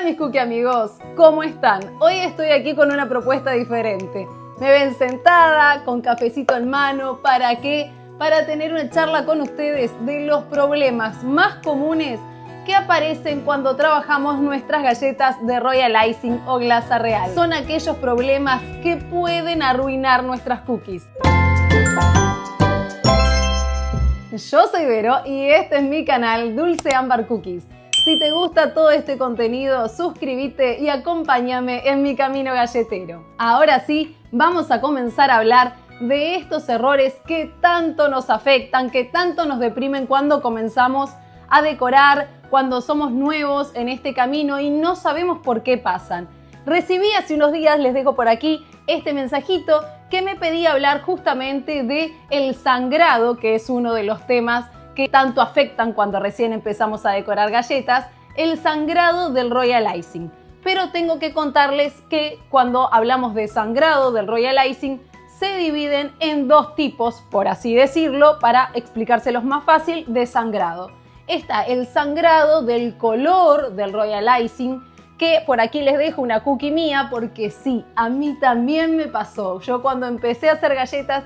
mis cookie amigos, ¿cómo están? Hoy estoy aquí con una propuesta diferente. Me ven sentada, con cafecito en mano, ¿para qué? Para tener una charla con ustedes de los problemas más comunes que aparecen cuando trabajamos nuestras galletas de Royal Icing o glasa real. Son aquellos problemas que pueden arruinar nuestras cookies. Yo soy Vero y este es mi canal Dulce Ámbar Cookies. Si te gusta todo este contenido, suscríbete y acompáñame en mi camino galletero. Ahora sí, vamos a comenzar a hablar de estos errores que tanto nos afectan, que tanto nos deprimen cuando comenzamos a decorar, cuando somos nuevos en este camino y no sabemos por qué pasan. Recibí hace unos días, les dejo por aquí, este mensajito que me pedía hablar justamente de el sangrado, que es uno de los temas que tanto afectan cuando recién empezamos a decorar galletas, el sangrado del Royal Icing. Pero tengo que contarles que cuando hablamos de sangrado del Royal Icing, se dividen en dos tipos, por así decirlo, para explicárselos más fácil, de sangrado. Está el sangrado del color del Royal Icing, que por aquí les dejo una cookie mía, porque sí, a mí también me pasó. Yo cuando empecé a hacer galletas,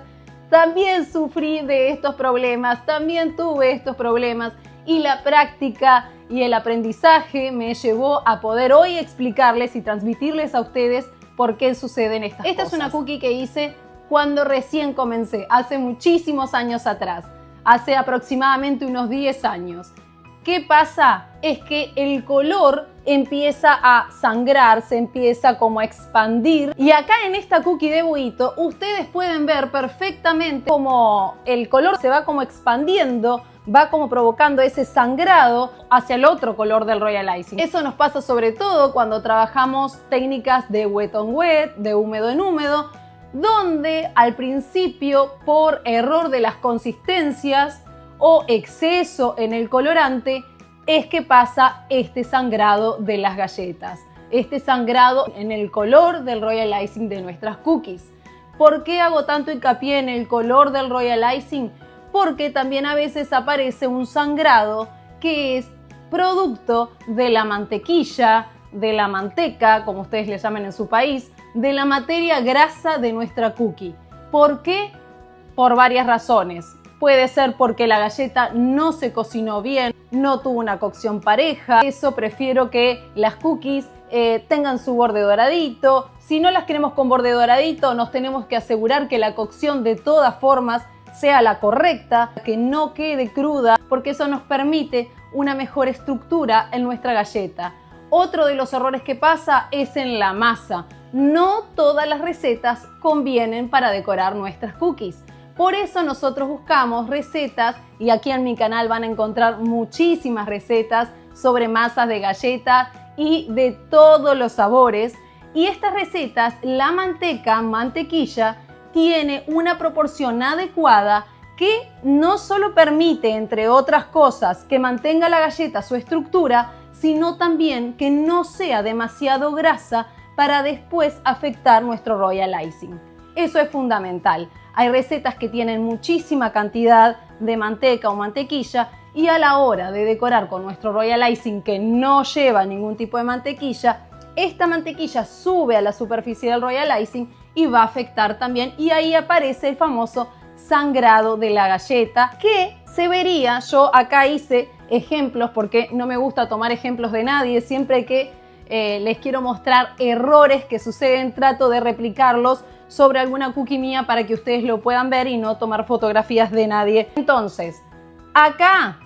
también sufrí de estos problemas, también tuve estos problemas y la práctica y el aprendizaje me llevó a poder hoy explicarles y transmitirles a ustedes por qué suceden estas cosas. Esta es una cookie que hice cuando recién comencé, hace muchísimos años atrás, hace aproximadamente unos 10 años. ¿Qué pasa? Es que el color empieza a sangrar, se empieza como a expandir. Y acá en esta cookie de buito, ustedes pueden ver perfectamente cómo el color se va como expandiendo, va como provocando ese sangrado hacia el otro color del Royal Icing. Eso nos pasa sobre todo cuando trabajamos técnicas de wet on wet, de húmedo en húmedo, donde al principio, por error de las consistencias o exceso en el colorante, es que pasa este sangrado de las galletas, este sangrado en el color del Royal Icing de nuestras cookies. ¿Por qué hago tanto hincapié en el color del Royal Icing? Porque también a veces aparece un sangrado que es producto de la mantequilla, de la manteca, como ustedes le llaman en su país, de la materia grasa de nuestra cookie. ¿Por qué? Por varias razones. Puede ser porque la galleta no se cocinó bien, no tuvo una cocción pareja. Eso prefiero que las cookies tengan su borde doradito. Si no las queremos con borde doradito, nos tenemos que asegurar que la cocción de todas formas sea la correcta, que no quede cruda, porque eso nos permite una mejor estructura en nuestra galleta. Otro de los errores que pasa es en la masa. No todas las recetas convienen para decorar nuestras cookies. Por eso nosotros buscamos recetas, y aquí en mi canal van a encontrar muchísimas recetas sobre masas de galletas y de todos los sabores. Y estas recetas, la mantequilla, tiene una proporción adecuada que no solo permite, entre otras cosas, que mantenga la galleta su estructura, sino también que no sea demasiado grasa para después afectar nuestro Royal Icing. Eso es fundamental. Hay recetas que tienen muchísima cantidad de manteca o mantequilla y a la hora de decorar con nuestro Royal Icing que no lleva ningún tipo de mantequilla, esta mantequilla sube a la superficie del Royal Icing y va a afectar también, y ahí aparece el famoso sangrado de la galleta que se vería. Yo acá hice ejemplos porque no me gusta tomar ejemplos de nadie, siempre que les quiero mostrar errores que suceden, trato de replicarlos sobre alguna cookie mía para que ustedes lo puedan ver y no tomar fotografías de nadie. Entonces, acá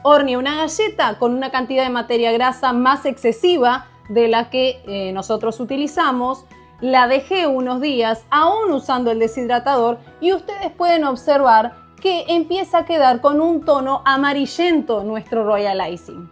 horneé una galleta con una cantidad de materia grasa más excesiva de la que nosotros utilizamos. La dejé unos días, aún usando el deshidratador, y ustedes pueden observar que empieza a quedar con un tono amarillento nuestro Royal Icing.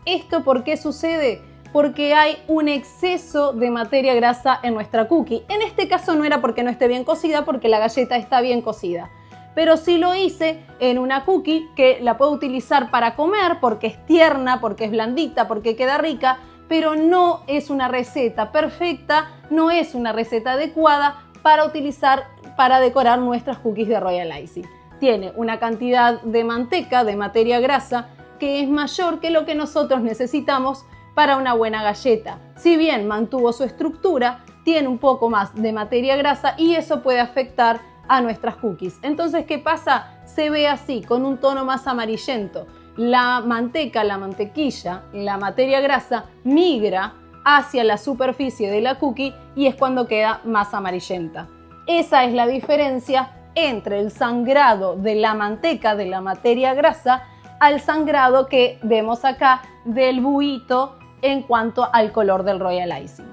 ¿Esto por qué sucede? Porque hay un exceso de materia grasa en nuestra cookie. En este caso no era porque no esté bien cocida, porque la galleta está bien cocida. Pero sí lo hice en una cookie que la puedo utilizar para comer porque es tierna, porque es blandita, porque queda rica, pero no es una receta perfecta, no es una receta adecuada para utilizar para decorar nuestras cookies de Royal Icing. Tiene una cantidad de manteca, de materia grasa, que es mayor que lo que nosotros necesitamos para una buena galleta. Si bien mantuvo su estructura, tiene un poco más de materia grasa y eso puede afectar a nuestras cookies. Entonces, ¿qué pasa? Se ve así, con un tono más amarillento. La manteca, la mantequilla, la materia grasa migra hacia la superficie de la cookie y es cuando queda más amarillenta. Esa es la diferencia entre el sangrado de la manteca, de la materia grasa, al sangrado que vemos acá del buhito en cuanto al color del Royal Icing.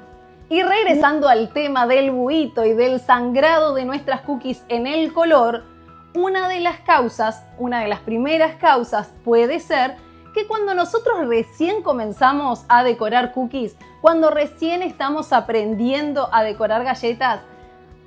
Y regresando al tema del buhito y del sangrado de nuestras cookies en el color, una de las primeras causas puede ser que cuando nosotros recién comenzamos a decorar cookies, cuando recién estamos aprendiendo a decorar galletas,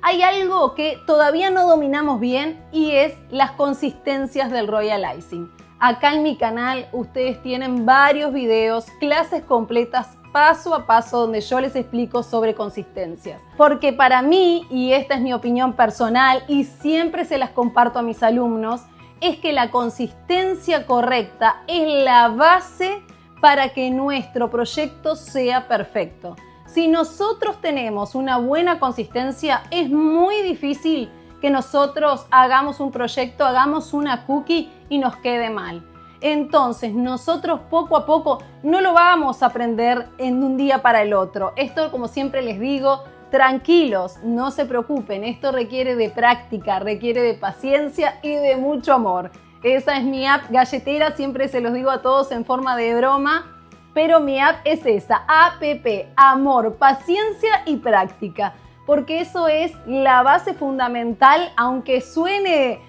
hay algo que todavía no dominamos bien y es las consistencias del Royal Icing. Acá en mi canal ustedes tienen varios videos, clases completas paso a paso donde yo les explico sobre consistencias. Porque para mí, y esta es mi opinión personal y siempre se las comparto a mis alumnos, es que la consistencia correcta es la base para que nuestro proyecto sea perfecto. Si nosotros tenemos una buena consistencia, es muy difícil que nosotros hagamos un proyecto, hagamos una cookie y nos quede mal. Entonces, nosotros poco a poco no lo vamos a aprender en un día para el otro. Esto, como siempre les digo, tranquilos, no se preocupen. Esto requiere de práctica, requiere de paciencia y de mucho amor. Esa es mi app galletera, siempre se los digo a todos en forma de broma, pero mi app es esa, APP, amor, paciencia y práctica. Porque eso es la base fundamental, aunque suene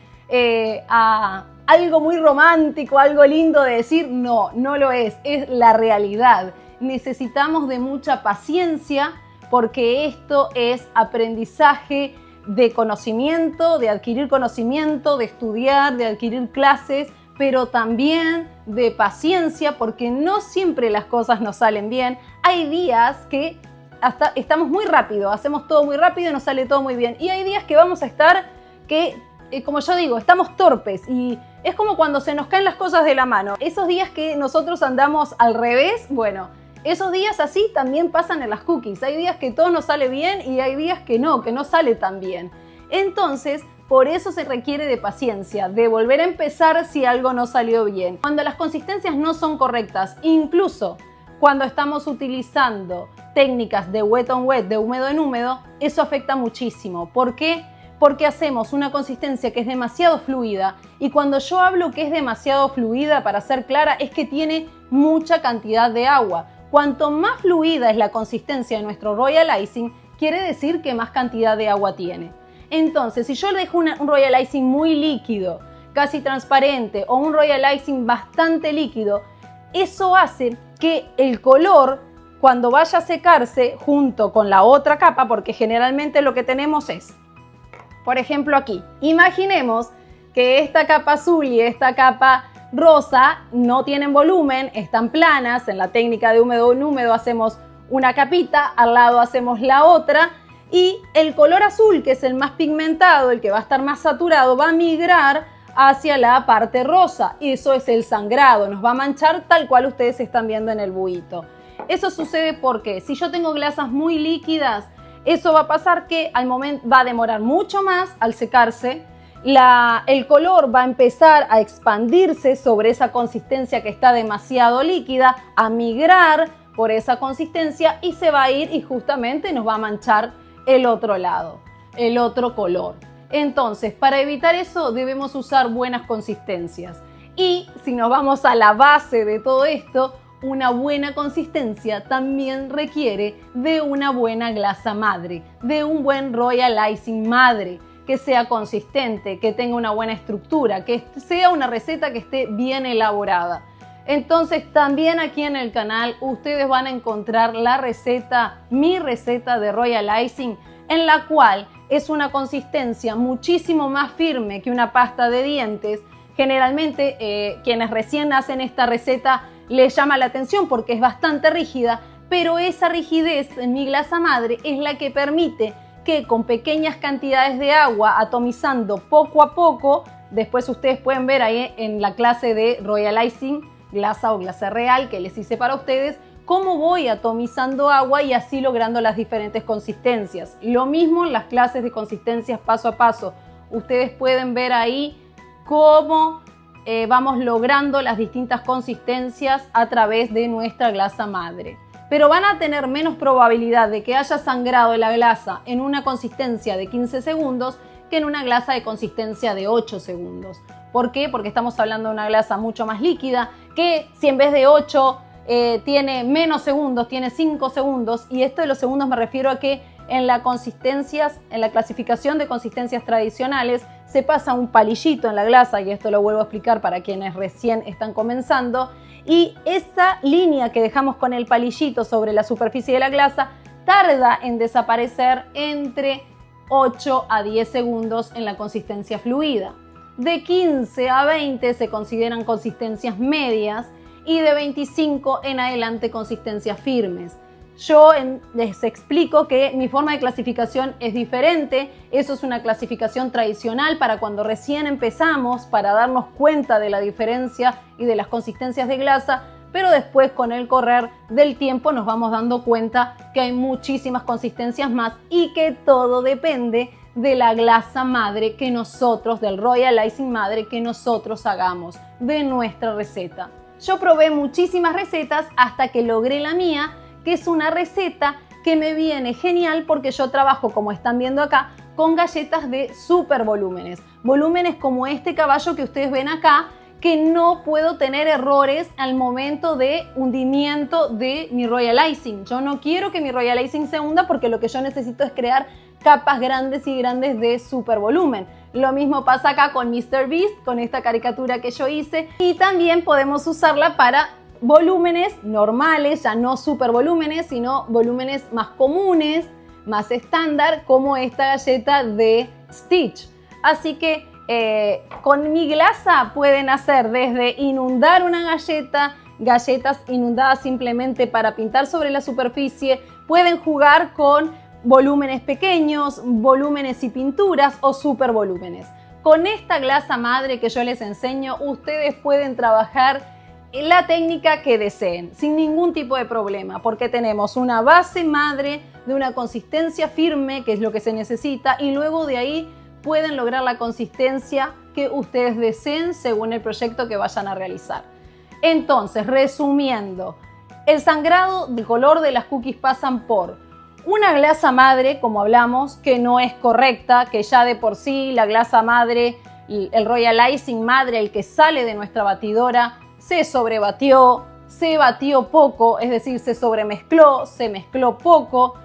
a algo muy romántico, algo lindo de decir, no lo es la realidad. Necesitamos de mucha paciencia porque esto es aprendizaje de conocimiento, de adquirir conocimiento, de estudiar, de adquirir clases, pero también de paciencia porque no siempre las cosas nos salen bien. Hay días que estamos muy rápido, hacemos todo muy rápido y nos sale todo muy bien. Y hay días que vamos a estar que, como yo digo, estamos torpes y es como cuando se nos caen las cosas de la mano. Esos días que nosotros andamos al revés, bueno, esos días así también pasan en las cookies. Hay días que todo nos sale bien y hay días que no sale tan bien. Entonces, por eso se requiere de paciencia, de volver a empezar si algo no salió bien. Cuando las consistencias no son correctas, incluso cuando estamos utilizando técnicas de wet on wet, de húmedo en húmedo, eso afecta muchísimo. ¿Por qué? Porque hacemos una consistencia que es demasiado fluida y cuando yo hablo que es demasiado fluida, para ser clara, es que tiene mucha cantidad de agua. Cuanto más fluida es la consistencia de nuestro Royal Icing, quiere decir que más cantidad de agua tiene. Entonces, si yo le dejo un Royal Icing muy líquido, casi transparente, o un Royal Icing bastante líquido, eso hace que el color, cuando vaya a secarse junto con la otra capa, porque generalmente lo que tenemos es, por ejemplo aquí, imaginemos que esta capa azul y esta capa rosa no tienen volumen, están planas. En la técnica de húmedo en húmedo hacemos una capita, al lado hacemos la otra y el color azul, que es el más pigmentado, el que va a estar más saturado, va a migrar hacia la parte rosa y eso es el sangrado, nos va a manchar tal cual ustedes están viendo en el buhito. Eso sucede porque si yo tengo glasas muy líquidas, eso va a pasar que al momento va a demorar mucho más al secarse, el color va a empezar a expandirse sobre esa consistencia que está demasiado líquida, a migrar por esa consistencia y se va a ir y justamente nos va a manchar el otro lado, el otro color. Entonces, para evitar eso debemos usar buenas consistencias. Y si nos vamos a la base de todo esto, una buena consistencia también requiere de una buena glasa madre, de un buen Royal Icing madre, que sea consistente, que tenga una buena estructura, que sea una receta que esté bien elaborada. Entonces, también aquí en el canal ustedes van a encontrar la receta, mi receta de Royal Icing, en la cual es una consistencia muchísimo más firme que una pasta de dientes. Generalmente quienes recién hacen esta receta les llama la atención porque es bastante rígida, pero esa rigidez en mi glasa madre es la que permite que con pequeñas cantidades de agua, atomizando poco a poco, después ustedes pueden ver ahí en la clase de Royal Icing, glasa o glasa real que les hice para ustedes, cómo voy atomizando agua y así logrando las diferentes consistencias. Lo mismo en las clases de consistencias paso a paso. Ustedes pueden ver ahí cómo vamos logrando las distintas consistencias a través de nuestra glasa madre. Pero van a tener menos probabilidad de que haya sangrado la glasa en una consistencia de 15 segundos que en una glasa de consistencia de 8 segundos. ¿Por qué? Porque estamos hablando de una glasa mucho más líquida que si en vez de 8 tiene menos segundos, tiene 5 segundos, y esto de los segundos me refiero a que en la clasificación de consistencias tradicionales se pasa un palillito en la glasa, y esto lo vuelvo a explicar para quienes recién están comenzando, y esa línea que dejamos con el palillito sobre la superficie de la glasa tarda en desaparecer entre 8 a 10 segundos en la consistencia fluida. De 15 a 20 se consideran consistencias medias y de 25 en adelante consistencias firmes. Yo les explico que mi forma de clasificación es diferente. Eso es una clasificación tradicional para cuando recién empezamos, para darnos cuenta de la diferencia y de las consistencias de glasa, pero después con el correr del tiempo nos vamos dando cuenta que hay muchísimas consistencias más y que todo depende de la glasa madre que nosotros, del Royal Icing madre que nosotros hagamos, de nuestra receta. Yo probé muchísimas recetas hasta que logré la mía, que es una receta que me viene genial porque yo trabajo, como están viendo acá, con galletas de super volúmenes. Volúmenes como este caballo que ustedes ven acá, que no puedo tener errores al momento de hundimiento de mi Royal Icing. Yo no quiero que mi Royal Icing se hunda porque lo que yo necesito es crear capas grandes y grandes de super volumen. Lo mismo pasa acá con MrBeast, con esta caricatura que yo hice, y también podemos usarla para volúmenes normales, ya no super volúmenes, sino volúmenes más comunes, más estándar, como esta galleta de Stitch. Así que con mi glasa pueden hacer desde inundar una galleta, galletas inundadas simplemente para pintar sobre la superficie, pueden jugar con volúmenes pequeños, volúmenes y pinturas o super volúmenes. Con esta glasa madre que yo les enseño, ustedes pueden trabajar la técnica que deseen, sin ningún tipo de problema, porque tenemos una base madre de una consistencia firme, que es lo que se necesita, y luego de ahí pueden lograr la consistencia que ustedes deseen según el proyecto que vayan a realizar. Entonces, resumiendo, el sangrado del color de las cookies pasan por una glasa madre, como hablamos, que no es correcta, que ya de por sí la glasa madre, el Royal Icing madre, el que sale de nuestra batidora, se sobrebatió, se batió poco, es decir, se sobremezcló, se mezcló poco,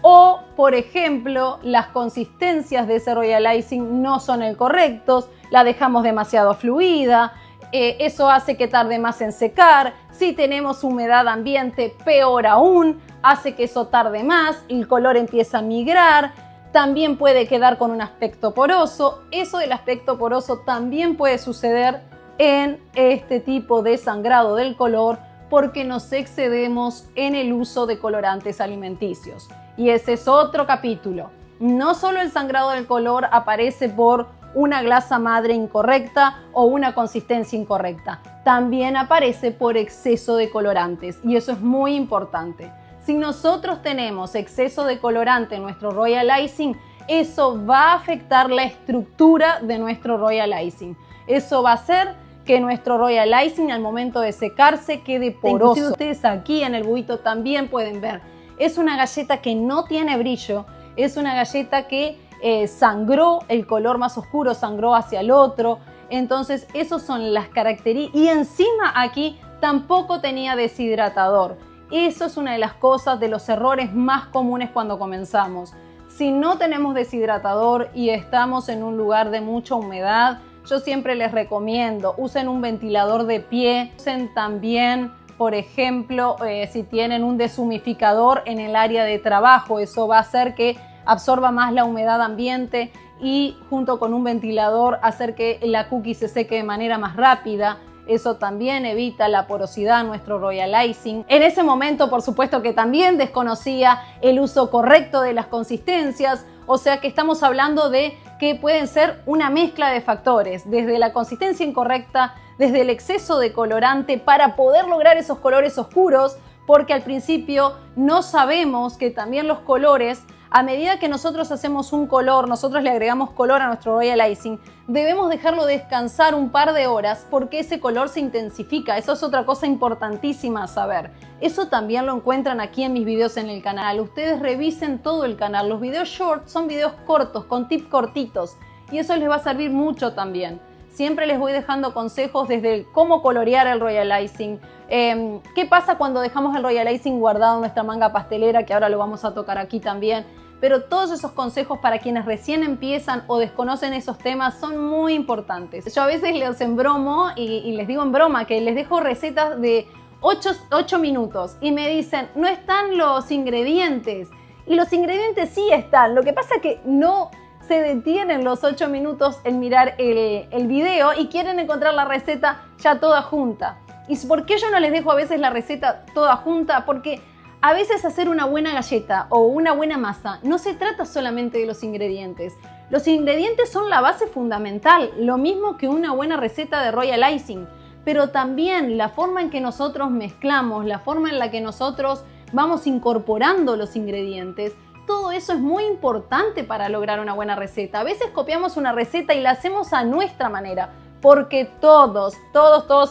o, por ejemplo, las consistencias de ese Royal Icing no son el correctos, la dejamos demasiado fluida, eso hace que tarde más en secar. Si tenemos humedad ambiente, peor aún, hace que eso tarde más, el color empieza a migrar, también puede quedar con un aspecto poroso. Eso del aspecto poroso también puede suceder en este tipo de sangrado del color porque nos excedemos en el uso de colorantes alimenticios. Y ese es otro capítulo. No solo el sangrado del color aparece por una glasa madre incorrecta o una consistencia incorrecta, también aparece por exceso de colorantes, y eso es muy importante. Si nosotros tenemos exceso de colorante en nuestro Royal Icing, eso va a afectar la estructura de nuestro Royal Icing. Eso va a hacer que nuestro Royal Icing al momento de secarse quede poroso. Inclusive ustedes aquí en el buito también pueden ver. Es una galleta que no tiene brillo, es una galleta que sangró, el color más oscuro sangró hacia el otro. Entonces esas son las características. Y encima aquí tampoco tenía deshidratador. Eso es una de las cosas, de los errores más comunes cuando comenzamos. Si no tenemos deshidratador y estamos en un lugar de mucha humedad, yo siempre les recomiendo, usen un ventilador de pie, usen también, por ejemplo, si tienen un deshumificador en el área de trabajo, eso va a hacer que absorba más la humedad ambiente y junto con un ventilador hacer que la cookie se seque de manera más rápida. Eso también evita la porosidad en nuestro Royal Icing. En ese momento, por supuesto que también desconocía el uso correcto de las consistencias, o sea que estamos hablando de que pueden ser una mezcla de factores, desde la consistencia incorrecta, desde el exceso de colorante para poder lograr esos colores oscuros, porque al principio no sabemos que también los colores, a medida que nosotros hacemos un color, nosotros le agregamos color a nuestro Royal Icing, debemos dejarlo descansar un par de horas porque ese color se intensifica. Eso es otra cosa importantísima a saber. Eso también lo encuentran aquí en mis videos en el canal. Ustedes revisen todo el canal. Los videos short son videos cortos, con tips cortitos, y eso les va a servir mucho también. Siempre les voy dejando consejos desde cómo colorear el Royal Icing, qué pasa cuando dejamos el Royal Icing guardado en nuestra manga pastelera, que ahora lo vamos a tocar aquí también. Pero todos esos consejos para quienes recién empiezan o desconocen esos temas son muy importantes. Yo a veces les embromo y les digo en broma que les dejo recetas de 8 minutos y me dicen, no están los ingredientes. Y los ingredientes sí están, lo que pasa es que no se detienen los 8 minutos en mirar el video y quieren encontrar la receta ya toda junta. ¿Y por qué yo no les dejo a veces la receta toda junta? Porque a veces hacer una buena galleta o una buena masa no se trata solamente de los ingredientes. Los ingredientes son la base fundamental, lo mismo que una buena receta de Royal Icing. Pero también la forma en que nosotros mezclamos, la forma en la que nosotros vamos incorporando los ingredientes, todo eso es muy importante para lograr una buena receta. A veces copiamos una receta y la hacemos a nuestra manera, porque todos,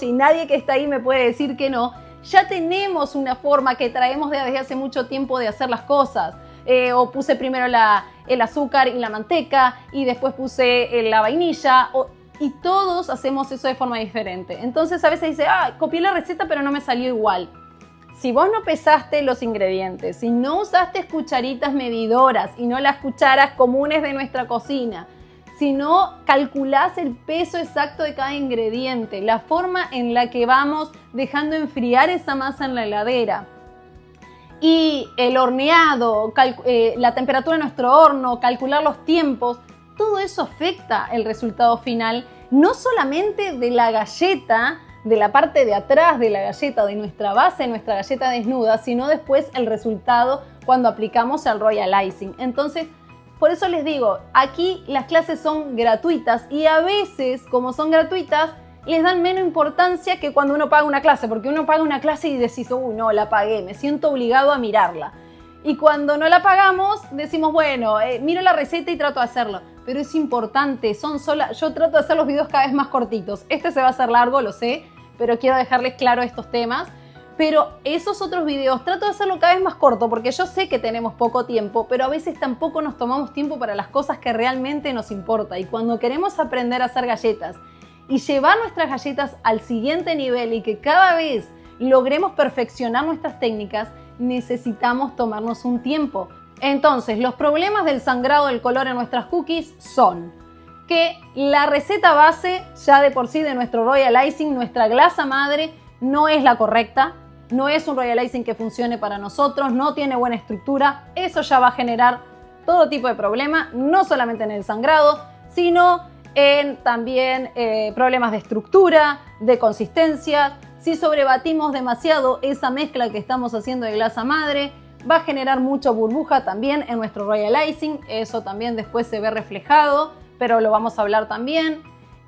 y nadie que está ahí me puede decir que no, ya tenemos una forma que traemos desde hace mucho tiempo de hacer las cosas. O puse primero el azúcar y la manteca y después puse la vainilla. Y todos hacemos eso de forma diferente. Entonces a veces dice, copié la receta pero no me salió igual. Si vos no pesaste los ingredientes, si no usaste cucharitas medidoras y no las cucharas comunes de nuestra cocina, si no calculás el peso exacto de cada ingrediente, la forma en la que vamos dejando enfriar esa masa en la heladera y el horneado, la temperatura de nuestro horno, calcular los tiempos, todo eso afecta el resultado final, no solamente de la galleta, de la parte de atrás de la galleta, de nuestra base, nuestra galleta desnuda, sino después el resultado cuando aplicamos el Royal Icing. Entonces, por eso les digo, aquí las clases son gratuitas y a veces, como son gratuitas, les dan menos importancia que cuando uno paga una clase, porque uno paga una clase y decís, uy, no, la pagué, me siento obligado a mirarla. Y cuando no la pagamos, decimos, bueno, miro la receta y trato de hacerlo. Pero es importante, yo trato de hacer los videos cada vez más cortitos. Este se va a hacer largo, lo sé, pero quiero dejarles claro estos temas. Pero esos otros videos trato de hacerlo cada vez más corto porque yo sé que tenemos poco tiempo, pero a veces tampoco nos tomamos tiempo para las cosas que realmente nos importa. Y cuando queremos aprender a hacer galletas y llevar nuestras galletas al siguiente nivel y que cada vez logremos perfeccionar nuestras técnicas, necesitamos tomarnos un tiempo. Entonces, los problemas del sangrado del color en nuestras cookies son que la receta base ya de por sí de nuestro Royal Icing, nuestra glasa madre, no es la correcta. No es un Royal Icing que funcione para nosotros, no tiene buena estructura. Eso ya va a generar todo tipo de problema, no solamente en el sangrado, sino en también problemas de estructura, de consistencia. Si sobrebatimos demasiado esa mezcla que estamos haciendo de glasa madre, va a generar mucha burbuja también en nuestro Royal Icing. Eso también después se ve reflejado, pero lo vamos a hablar también.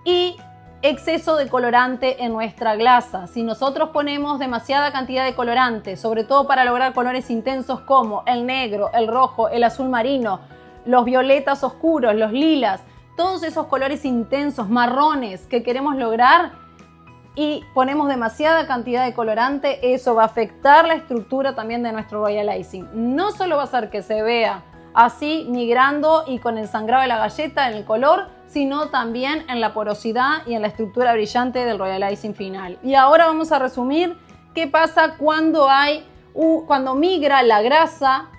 Y exceso de colorante en nuestra glasa. Si nosotros ponemos demasiada cantidad de colorante, sobre todo para lograr colores intensos como el negro, el rojo, el azul marino, los violetas oscuros, los lilas, todos esos colores intensos, marrones que queremos lograr, y ponemos demasiada cantidad de colorante, eso va a afectar la estructura también de nuestro Royal Icing. No solo va a hacer que se vea así migrando y con el sangrado de la galleta en el color, sino también en la porosidad y en la estructura brillante del Royal Icing final. Y ahora vamos a resumir qué pasa cuando migra la grasa,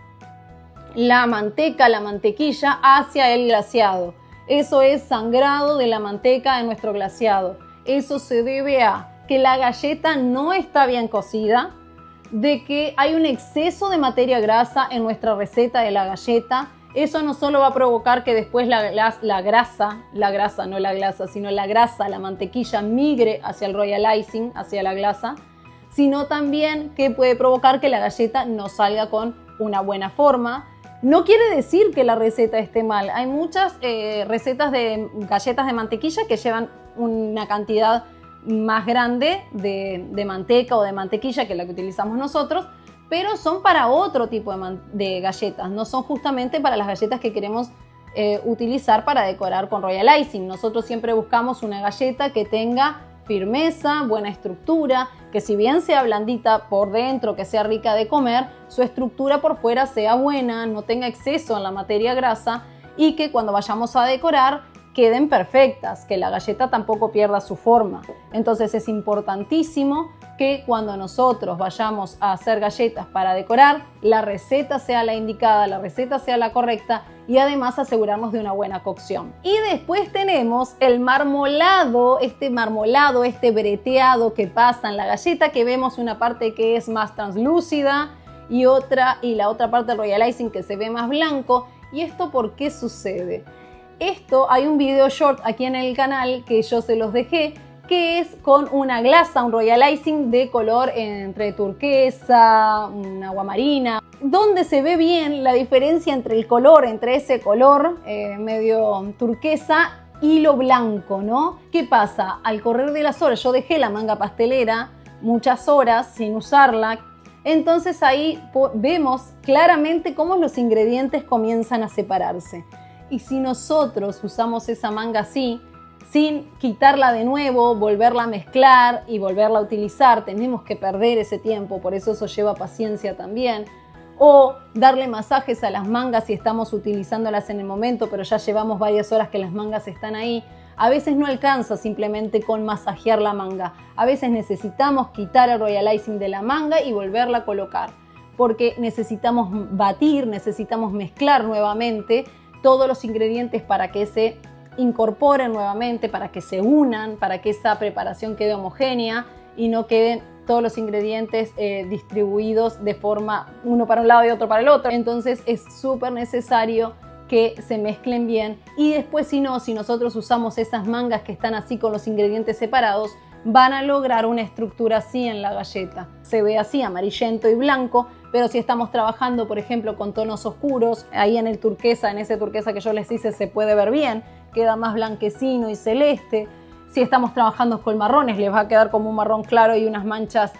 la manteca, la mantequilla hacia el glaseado. Eso es sangrado de la manteca en nuestro glaseado. Eso se debe a que la galleta no está bien cocida, de que hay un exceso de materia grasa en nuestra receta de la galleta. Eso no solo va a provocar que después la grasa, no la glasa, sino la grasa, la mantequilla migre hacia el Royal Icing, hacia la glasa, sino también que puede provocar que la galleta no salga con una buena forma. No quiere decir que la receta esté mal. Hay muchas recetas de galletas de mantequilla que llevan una cantidad más grande de manteca o de mantequilla que la que utilizamos nosotros, pero son para otro tipo de galletas, no son justamente para las galletas que queremos utilizar para decorar con royal icing. Nosotros siempre buscamos una galleta que tenga firmeza, buena estructura, que si bien sea blandita por dentro, que sea rica de comer, su estructura por fuera sea buena, no tenga exceso en la materia grasa y que cuando vayamos a decorar queden perfectas, que la galleta tampoco pierda su forma. Entonces es importantísimo que cuando nosotros vayamos a hacer galletas para decorar, la receta sea la indicada, la receta sea la correcta y además asegurarnos de una buena cocción. Y después tenemos el marmolado, este breteado que pasa en la galleta, que vemos una parte que es más translúcida y la otra parte del royal icing que se ve más blanco. ¿Y esto por qué sucede? Esto hay un video short aquí en el canal que yo se los dejé, que es con una glasa, un royal icing de color entre turquesa, un agua marina, donde se ve bien la diferencia entre ese color medio turquesa y lo blanco, ¿no? ¿Qué pasa? Al correr de las horas, yo dejé la manga pastelera muchas horas sin usarla, entonces ahí vemos claramente cómo los ingredientes comienzan a separarse. Y si nosotros usamos esa manga así, sin quitarla de nuevo, volverla a mezclar y volverla a utilizar, tenemos que perder ese tiempo, por eso lleva paciencia también. O darle masajes a las mangas si estamos utilizándolas en el momento, pero ya llevamos varias horas que las mangas están ahí. A veces no alcanza simplemente con masajear la manga. A veces necesitamos quitar el royal icing de la manga y volverla a colocar, porque necesitamos batir, necesitamos mezclar nuevamente todos los ingredientes para que se incorporen nuevamente, para que se unan, para que esa preparación quede homogénea y no queden todos los ingredientes distribuidos de forma uno para un lado y otro para el otro. Entonces es súper necesario que se mezclen bien y después si nosotros usamos esas mangas que están así con los ingredientes separados, van a lograr una estructura así en la galleta. Se ve así amarillento y blanco, pero si estamos trabajando por ejemplo con tonos oscuros, ahí en ese turquesa que yo les hice se puede ver bien, queda más blanquecino y celeste. Si estamos trabajando con marrones, les va a quedar como un marrón claro y unas manchas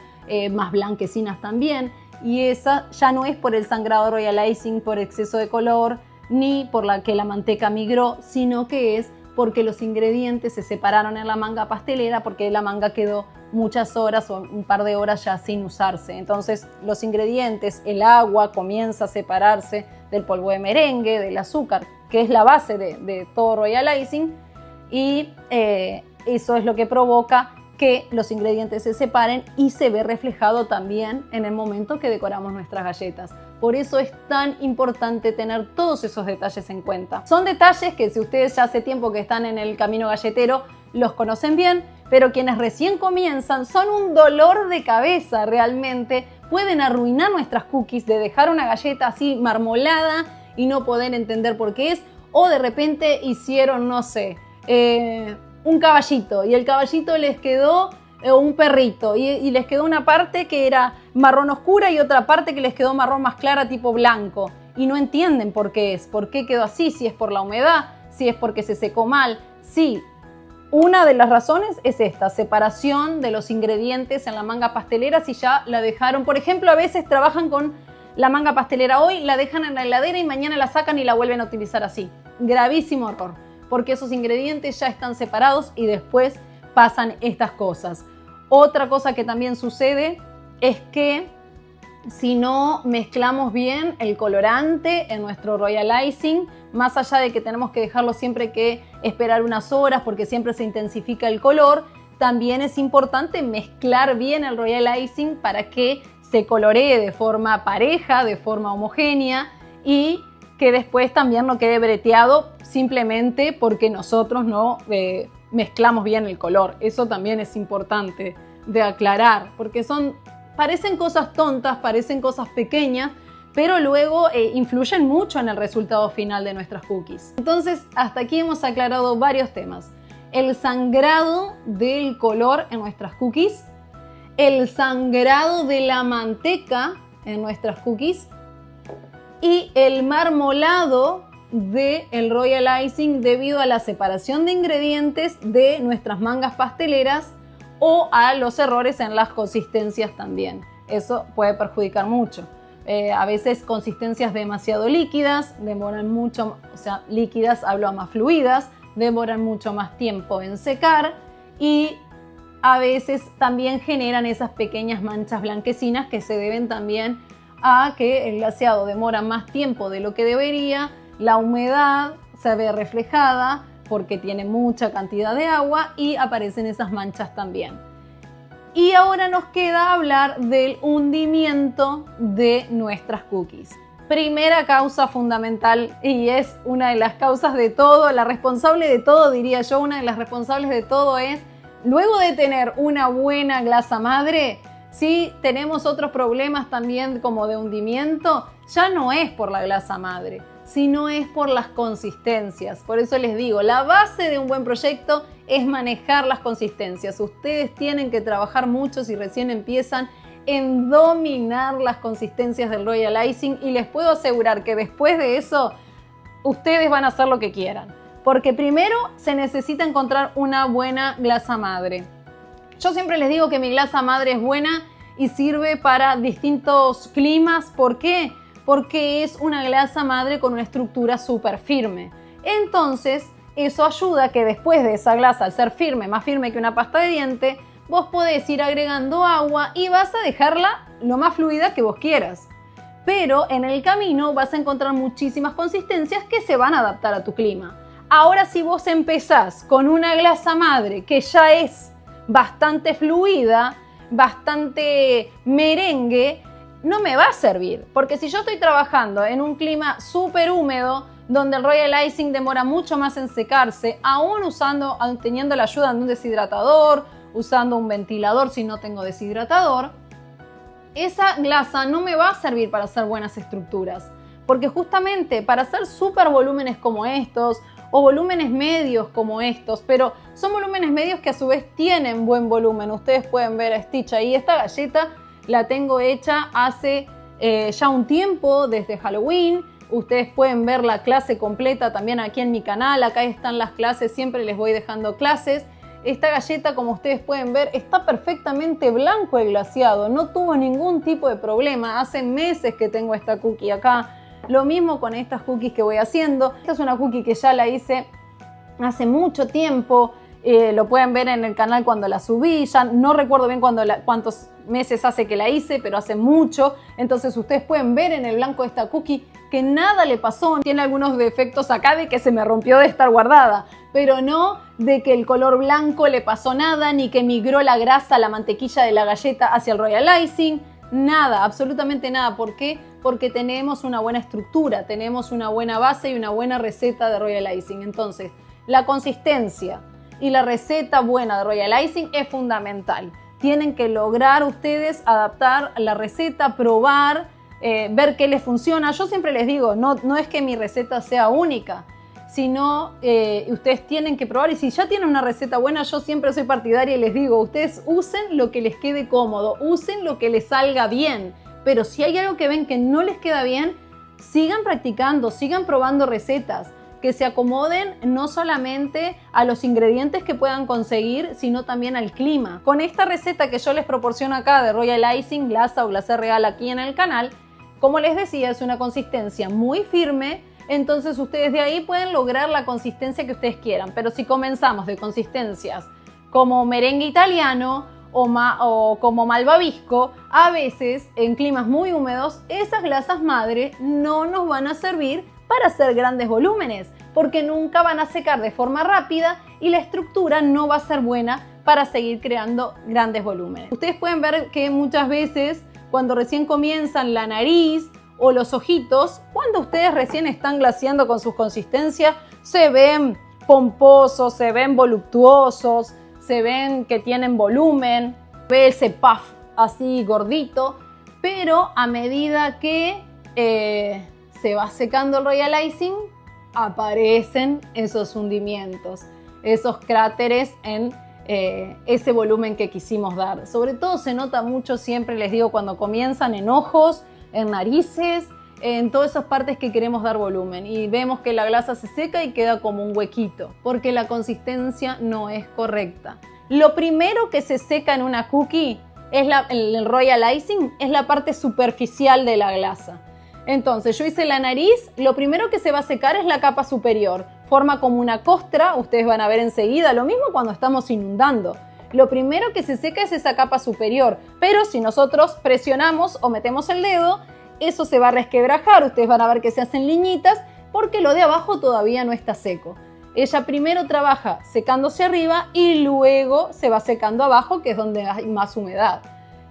más blanquecinas también. Y esa ya no es por el sangrado royal icing, por exceso de color, ni por la que la manteca migró, sino que es porque los ingredientes se separaron en la manga pastelera, porque la manga quedó muchas horas o un par de horas ya sin usarse. Entonces los ingredientes, el agua comienza a separarse del polvo de merengue, del azúcar, que es la base de todo royal icing, y eso es lo que provoca que los ingredientes se separen y se ve reflejado también en el momento que decoramos nuestras galletas. Por eso es tan importante tener todos esos detalles en cuenta. Son detalles que si ustedes ya hace tiempo que están en el camino galletero, los conocen bien, pero quienes recién comienzan son un dolor de cabeza realmente. Pueden arruinar nuestras cookies de dejar una galleta así marmolada y no poder entender por qué es, o de repente hicieron, no sé, un caballito y el caballito les quedó un perrito y les quedó una parte que era marrón oscura y otra parte que les quedó marrón más clara tipo blanco y no entienden por qué quedó así, si es por la humedad, si es porque se secó mal. Sí, una de las razones es esta separación de los ingredientes en la manga pastelera. Si ya la dejaron, por ejemplo, a veces trabajan con la manga pastelera hoy, la dejan en la heladera y mañana la sacan y la vuelven a utilizar así. Gravísimo error, porque esos ingredientes ya están separados y después pasan estas cosas. Otra cosa que también sucede es que si no mezclamos bien el colorante en nuestro royal icing, más allá de que tenemos que dejarlo siempre que esperar unas horas porque siempre se intensifica el color, también es importante mezclar bien el royal icing para que se coloree de forma pareja, de forma homogénea y que después también no quede breteado simplemente porque nosotros no mezclamos bien el color. Eso también es importante de aclarar, porque parecen cosas tontas, parecen cosas pequeñas, pero luego influyen mucho en el resultado final de nuestras cookies. Entonces, hasta aquí hemos aclarado varios temas. El sangrado del color en nuestras cookies, el sangrado de la manteca en nuestras cookies y el marmolado del royal icing debido a la separación de ingredientes de nuestras mangas pasteleras o a los errores en las consistencias también. eso puede perjudicar mucho. A veces consistencias demasiado líquidas demoran mucho, o sea, líquidas hablo a más fluidas, demoran mucho más tiempo en secar y a veces también generan esas pequeñas manchas blanquecinas que se deben también a que el glaseado demora más tiempo de lo que debería, la humedad se ve reflejada porque tiene mucha cantidad de agua y aparecen esas manchas también. Y ahora nos queda hablar del hundimiento de nuestras cookies. Primera causa fundamental, y es una de las causas de todo, la responsable de todo, diría yo, una de las responsables de todo es, luego de tener una buena glasa madre, si tenemos otros problemas también como de hundimiento, ya no es por la glasa madre, sino es por las consistencias. Por eso les digo, la base de un buen proyecto es manejar las consistencias. Ustedes tienen que trabajar mucho si recién empiezan en dominar las consistencias del Royal Icing y les puedo asegurar que después de eso ustedes van a hacer lo que quieran. Porque primero se necesita encontrar una buena glasa madre. Yo siempre les digo que mi glasa madre es buena y sirve para distintos climas. ¿Por qué? Porque es una glasa madre con una estructura súper firme. Entonces, eso ayuda a que después de esa glasa, al ser firme, más firme que una pasta de diente, vos podés ir agregando agua y vas a dejarla lo más fluida que vos quieras. Pero en el camino vas a encontrar muchísimas consistencias que se van a adaptar a tu clima. Ahora, si vos empezás con una glasa madre que ya es bastante fluida, bastante merengue, no me va a servir, porque si yo estoy trabajando en un clima súper húmedo, donde el Royal Icing demora mucho más en secarse, aún teniendo la ayuda de un deshidratador, usando un ventilador si no tengo deshidratador, esa glasa no me va a servir para hacer buenas estructuras, porque justamente para hacer súper volúmenes como estos, o volúmenes medios como estos, pero son volúmenes medios que a su vez tienen buen volumen. Ustedes pueden ver a Stitch ahí, esta galleta la tengo hecha hace ya un tiempo, desde Halloween. Ustedes pueden ver la clase completa también aquí en mi canal. Acá están las clases, siempre les voy dejando clases. Esta galleta, como ustedes pueden ver, está perfectamente blanco el glaseado. No tuvo ningún tipo de problema. Hace meses que tengo esta cookie acá. Lo mismo con estas cookies que voy haciendo. Esta es una cookie que ya la hice hace mucho tiempo. Lo pueden ver en el canal cuando la subí. Ya no recuerdo bien cuántos meses hace que la hice, pero hace mucho. Entonces ustedes pueden ver en el blanco de esta cookie que nada le pasó. Tiene algunos defectos acá de que se me rompió de estar guardada, pero no de que el color blanco le pasó nada, ni que migró la grasa, la mantequilla de la galleta hacia el Royal Icing. Nada, absolutamente nada. ¿Por qué? Porque tenemos una buena estructura, tenemos una buena base y una buena receta de Royal Icing. Entonces, la consistencia y la receta buena de Royal Icing es fundamental. Tienen que lograr ustedes adaptar la receta, probar, ver qué les funciona. Yo siempre les digo, no es que mi receta sea única, sino ustedes tienen que probar. Y si ya tienen una receta buena, yo siempre soy partidaria y les digo, ustedes usen lo que les quede cómodo, usen lo que les salga bien. Pero si hay algo que ven que no les queda bien, sigan practicando, sigan probando recetas que se acomoden no solamente a los ingredientes que puedan conseguir, sino también al clima. Con esta receta que yo les proporciono acá de Royal Icing, glasa o glacé real aquí en el canal, como les decía, es una consistencia muy firme, entonces ustedes de ahí pueden lograr la consistencia que ustedes quieran. Pero si comenzamos de consistencias como merengue italiano o como malvavisco, a veces en climas muy húmedos esas glasas madre no nos van a servir para hacer grandes volúmenes, porque nunca van a secar de forma rápida y la estructura no va a ser buena para seguir creando grandes volúmenes. Ustedes pueden ver que muchas veces cuando recién comienzan la nariz o los ojitos, cuando ustedes recién están glaseando con sus consistencias, se ven pomposos, se ven voluptuosos, se ven que tienen volumen, ve ese puff así gordito, pero a medida que se va secando el Royal Icing, aparecen esos hundimientos, esos cráteres en ese volumen que quisimos dar. Sobre todo se nota mucho, siempre les digo, cuando comienzan en ojos, en narices, en todas esas partes que queremos dar volumen y vemos que la glasa se seca y queda como un huequito porque la consistencia no es correcta. Lo primero que se seca en una cookie el Royal Icing es la parte superficial de la glasa. Entonces yo hice la nariz, lo primero que se va a secar es la capa superior. Forma como una costra, ustedes van a ver enseguida, lo mismo cuando estamos inundando. Lo primero que se seca es esa capa superior, pero si nosotros presionamos o metemos el dedo, eso se va a resquebrajar, ustedes van a ver que se hacen liñitas porque lo de abajo todavía no está seco. Ella primero trabaja secándose arriba y luego se va secando abajo, que es donde hay más humedad.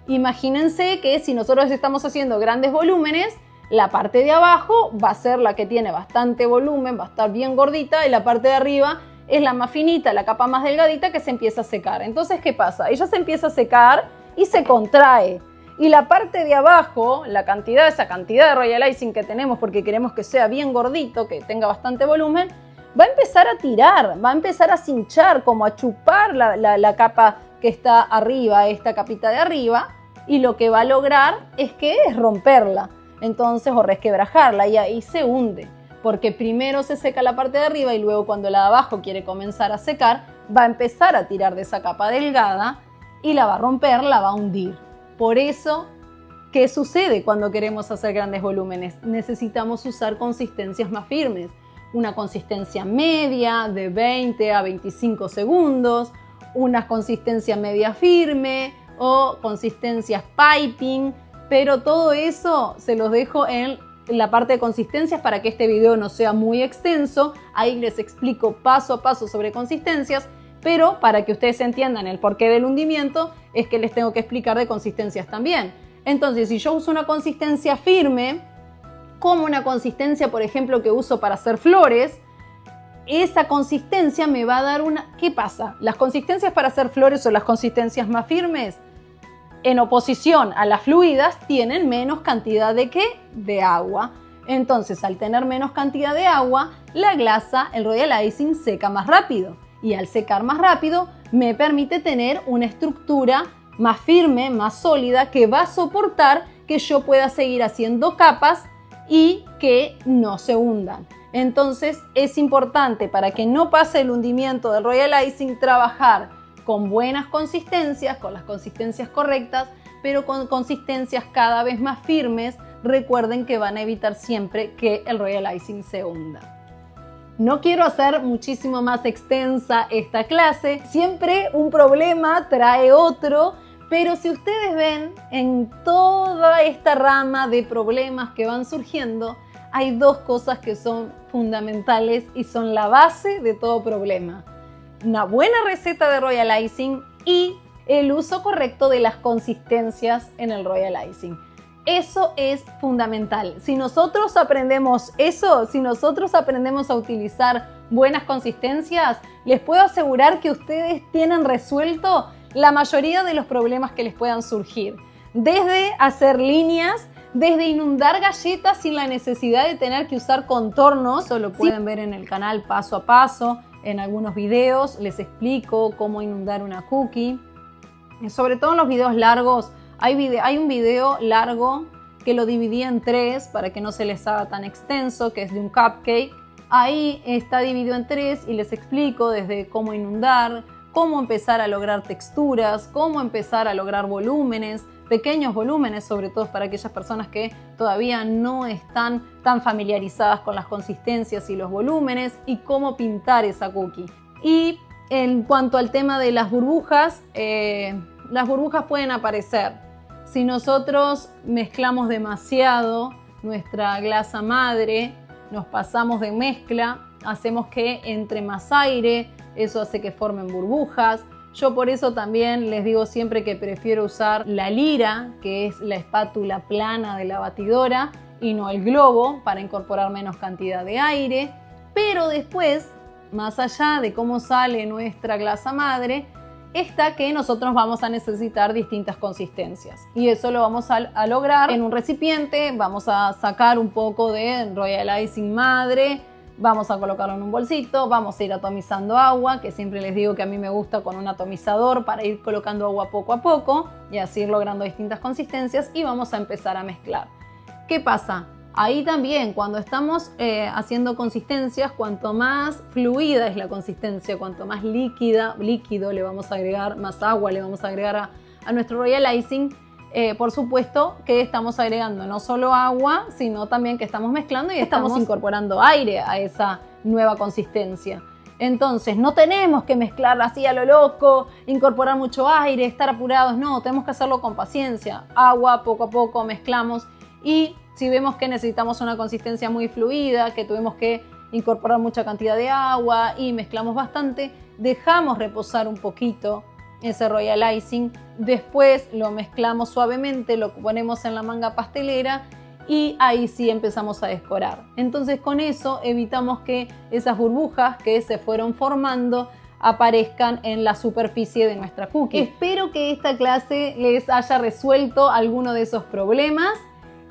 Imagínense que si nosotros estamos haciendo grandes volúmenes, la parte de abajo va a ser la que tiene bastante volumen, va a estar bien gordita, y la parte de arriba es la más finita, la capa más delgadita que se empieza a secar. Entonces, ¿qué pasa? Ella se empieza a secar y se contrae. Y la parte de abajo, esa cantidad de Royal Icing que tenemos porque queremos que sea bien gordito, que tenga bastante volumen, va a empezar a tirar, va a empezar a cinchar, como a chupar la capa que está arriba, esta capita de arriba, y lo que va a lograr es romperla, entonces, o resquebrajarla, y ahí se hunde, porque primero se seca la parte de arriba y luego cuando la de abajo quiere comenzar a secar, va a empezar a tirar de esa capa delgada y la va a romper, la va a hundir. Por eso, ¿qué sucede cuando queremos hacer grandes volúmenes? Necesitamos usar consistencias más firmes. Una consistencia media de 20 a 25 segundos, una consistencia media firme o consistencias piping, pero todo eso se los dejo en la parte de consistencias para que este video no sea muy extenso. Ahí les explico paso a paso sobre consistencias, pero para que ustedes entiendan el porqué del hundimiento es que les tengo que explicar de consistencias también. Entonces, si yo uso una consistencia firme, como una consistencia, por ejemplo, que uso para hacer flores, esa consistencia me va a dar una... ¿Qué pasa? Las consistencias para hacer flores o las consistencias más firmes, en oposición a las fluidas, tienen menos cantidad de ¿qué? De agua. Entonces, al tener menos cantidad de agua, la glasa, el Royal Icing, seca más rápido. Y al secar más rápido, me permite tener una estructura más firme, más sólida, que va a soportar que yo pueda seguir haciendo capas y que no se hundan. Entonces es importante, para que no pase el hundimiento del Royal Icing, trabajar con buenas consistencias, con las consistencias correctas, pero con consistencias cada vez más firmes. Recuerden que van a evitar siempre que el Royal Icing se hunda. No quiero hacer muchísimo más extensa esta clase, siempre un problema trae otro. Pero si ustedes ven, en toda esta rama de problemas que van surgiendo, hay dos cosas que son fundamentales y son la base de todo problema. Una buena receta de Royal Icing y el uso correcto de las consistencias en el Royal Icing. Eso es fundamental. Si nosotros aprendemos eso, si nosotros aprendemos a utilizar buenas consistencias, les puedo asegurar que ustedes tienen resuelto la mayoría de los problemas que les puedan surgir. Desde hacer líneas, desde inundar galletas sin la necesidad de tener que usar contornos. Eso lo pueden ver en el canal paso a paso. En algunos videos les explico cómo inundar una cookie. Sobre todo en los videos largos, hay un video largo que lo dividí en 3 para que no se les haga tan extenso, que es de un cupcake. Ahí está dividido en 3 y les explico desde cómo inundar, cómo empezar a lograr texturas, cómo empezar a lograr volúmenes, pequeños volúmenes, sobre todo para aquellas personas que todavía no están tan familiarizadas con las consistencias y los volúmenes, y cómo pintar esa cookie. Y en cuanto al tema de las burbujas pueden aparecer. Si nosotros mezclamos demasiado nuestra glasa madre, nos pasamos de mezcla, hacemos que entre más aire, eso hace que formen burbujas. Yo por eso también les digo siempre que prefiero usar la lira, que es la espátula plana de la batidora, y no el globo, para incorporar menos cantidad de aire. Pero después, más allá de cómo sale nuestra glasa madre, está que nosotros vamos a necesitar distintas consistencias. Y eso lo vamos a lograr en un recipiente. Vamos a sacar un poco de Royal Icing madre, vamos a colocarlo en un bolsito, vamos a ir atomizando agua, que siempre les digo que a mí me gusta con un atomizador para ir colocando agua poco a poco y así ir logrando distintas consistencias, y vamos a empezar a mezclar. ¿Qué pasa? Ahí también, cuando estamos haciendo consistencias, cuanto más fluida es la consistencia, cuanto más líquido le vamos a agregar, más agua le vamos a agregar a nuestro Royal Icing, por supuesto que estamos agregando no solo agua, sino también que estamos mezclando y estamos incorporando aire a esa nueva consistencia. Entonces no tenemos que mezclar así a lo loco, incorporar mucho aire, estar apurados, no, tenemos que hacerlo con paciencia. Agua, poco a poco mezclamos y si vemos que necesitamos una consistencia muy fluida, que tuvimos que incorporar mucha cantidad de agua y mezclamos bastante, dejamos reposar un poquito ese Royal Icing, después lo mezclamos suavemente, lo ponemos en la manga pastelera y ahí sí empezamos a decorar. Entonces con eso evitamos que esas burbujas que se fueron formando aparezcan en la superficie de nuestra cookie. Espero que esta clase les haya resuelto alguno de esos problemas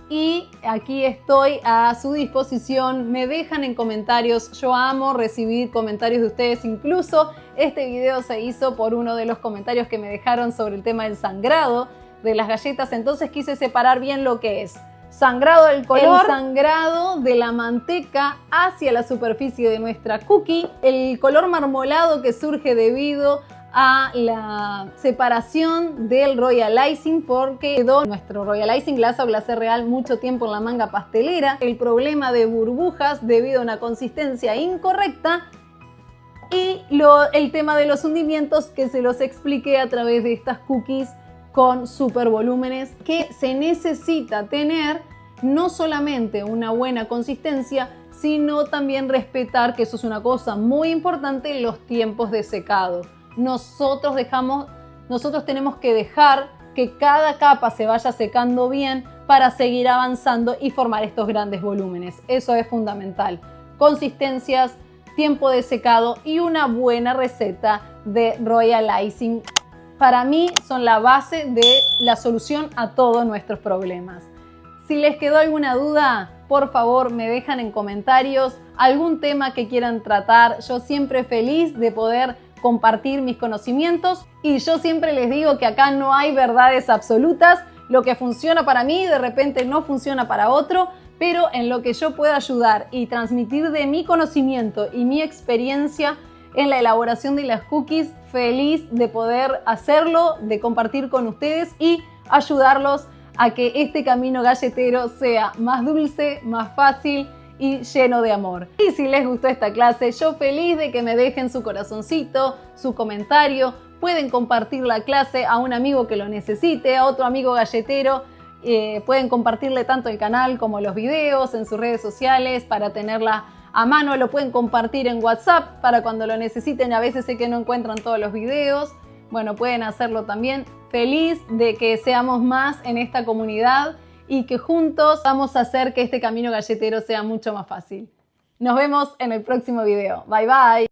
y aquí estoy a su disposición. Me dejan en comentarios, yo amo recibir comentarios de ustedes, incluso este video se hizo por uno de los comentarios que me dejaron sobre el tema del sangrado de las galletas, entonces quise separar bien lo que es sangrado del color, el sangrado de la manteca hacia la superficie de nuestra cookie, el color marmolado que surge debido a la separación del Royal Icing porque quedó nuestro Royal Icing Glace o glacé real mucho tiempo en la manga pastelera, el problema de burbujas debido a una consistencia incorrecta y el tema de los hundimientos que se los expliqué a través de estas cookies con super volúmenes que se necesita tener no solamente una buena consistencia, sino también respetar, que eso es una cosa muy importante, los tiempos de secado. Nosotros tenemos que dejar que cada capa se vaya secando bien para seguir avanzando y formar estos grandes volúmenes. Eso es fundamental. Consistencias, tiempo de secado y una buena receta de Royal Icing. Para mí son la base de la solución a todos nuestros problemas. Si les quedó alguna duda, por favor me dejan en comentarios algún tema que quieran tratar. Yo siempre feliz de poder compartir mis conocimientos y yo siempre les digo que acá no hay verdades absolutas. Lo que funciona para mí de repente no funciona para otro, pero en lo que yo pueda ayudar y transmitir de mi conocimiento y mi experiencia en la elaboración de las cookies, feliz de poder hacerlo, de compartir con ustedes y ayudarlos a que este camino galletero sea más dulce, más fácil y lleno de amor. Y si les gustó esta clase, yo feliz de que me dejen su corazoncito, su comentario. Pueden compartir la clase a un amigo que lo necesite, a otro amigo galletero. Pueden compartirle tanto el canal como los videos en sus redes sociales para tenerla a mano. Lo pueden compartir en WhatsApp para cuando lo necesiten. A veces sé que no encuentran todos los videos. Bueno, pueden hacerlo también. Feliz de que seamos más en esta comunidad y que juntos vamos a hacer que este camino galletero sea mucho más fácil. Nos vemos en el próximo video. Bye bye.